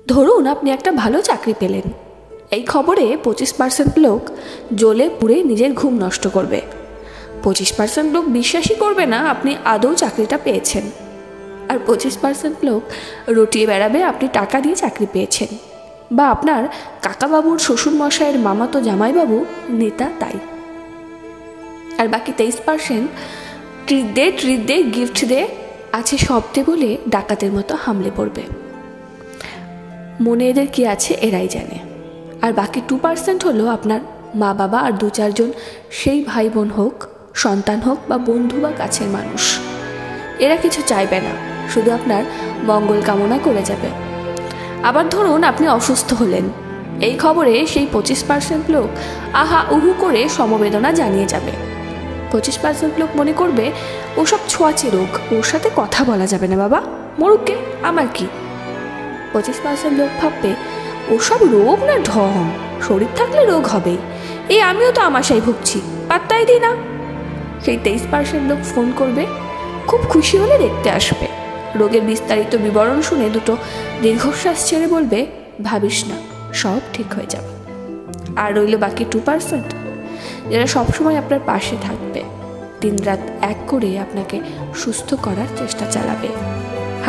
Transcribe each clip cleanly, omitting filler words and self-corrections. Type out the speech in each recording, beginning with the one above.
ধরুন আপনি একটা ভালো চাকরি পেলেন, এই খবরে 25% লোক জ্বলে পুড়ে নিজের ঘুম নষ্ট করবে। 25% লোক বিশ্বাসই করবে না আপনি আদৌ চাকরিটা পেয়েছেন, আর 25% লোক রটিয়ে বেড়াবে আপনি টাকা দিয়ে চাকরি পেয়েছেন, বা আপনার কাকাবাবুর শ্বশুরমশাইয়ের মামাতো জামাইবাবু নেতা তাই। আর বাকি 23% ট্রিট দে গিফট দে আছে শব্দে বলে ডাকাতের মতো হামলে পড়বে। মনে এদের কি আছে এরাই জানে। আর বাকি 2% হলো আপনার মা বাবা আর 2-4 জন সেই ভাই বোন হোক, সন্তান হোক বা বন্ধু বা কাছের মানুষ। এরা কিছু চাইবে না, শুধু আপনার মঙ্গল কামনা করে যাবে। আবার ধরুন আপনি অসুস্থ হলেন, এই খবরে সেই 25% লোক আহা উহু করে সমবেদনা জানিয়ে যাবে। 25% লোক মনে করবে ওসব ছোঁয়াচে রোগ, ওর সাথে কথা বলা যাবে না, বাবা মরুককে আমার কি। 25% লোক ভাববে ওসব রোগ না ঢং, শরীর থাকলে রোগ হবেই, এই আমিও তো আমাশাই ভুগছি, পাত্তাই দিই না। সেই 23% লোক ফোন করবে, খুব খুশি হলে দেখতে আসবে। রোগের বিস্তারিত বিবরণ শুনে দুটো দীর্ঘশ্বাস ছেড়ে বলবে ভাবিস না, সব ঠিক হয়ে যাবে। আর রইল বাকি 2%, যারা সবসময় আপনার পাশে থাকবে, দিনরাত এক করে আপনাকে সুস্থ করার চেষ্টা চালাবে।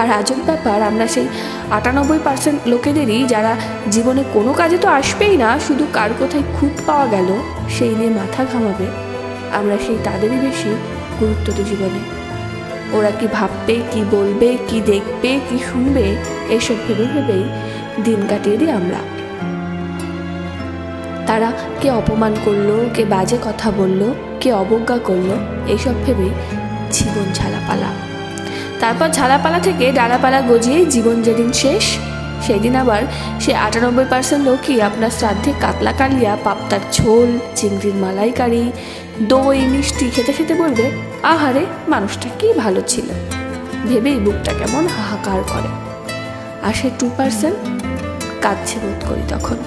আর আজব ব্যাপার, আমরা সেই 98% লোকেদেরই, যারা জীবনে কোনো কাজে তো আসবেই না, শুধু কার কোথায় খুঁত পাওয়া গেল সেই নিয়ে মাথা ঘামাবে, আমরা সেই তাদেরই বেশি গুরুত্ব দিই জীবনে। ওরা কি ভাববে, কি বলবে, কি দেখবে, কি শুনবে, এসব ভেবেই দিন কাটিয়ে দিই আমরা। তারা কে অপমান করলো, কে বাজে কথা বলল, কে অবজ্ঞা করলো, এইসব ভেবেই জীবন ঝালাপালা। তারপর ঝালাপালা থেকে ডালাপালা গজিয়ে জীবন যেদিন শেষ, সেদিন আবার সে 98% লোকই আপনার শ্রাদ্ধে কাতলা কালিয়া, পাপ্তার ঝোল, চিংড়ির মালাইকারি, দই, মিষ্টি খেতে খেতে বলবে আহারে মানুষটা কি ভালো ছিল, ভেবেই বুকটা কেমন হাহাকার করে। আর সে 2% কাঁদছে বোধ করি তখন।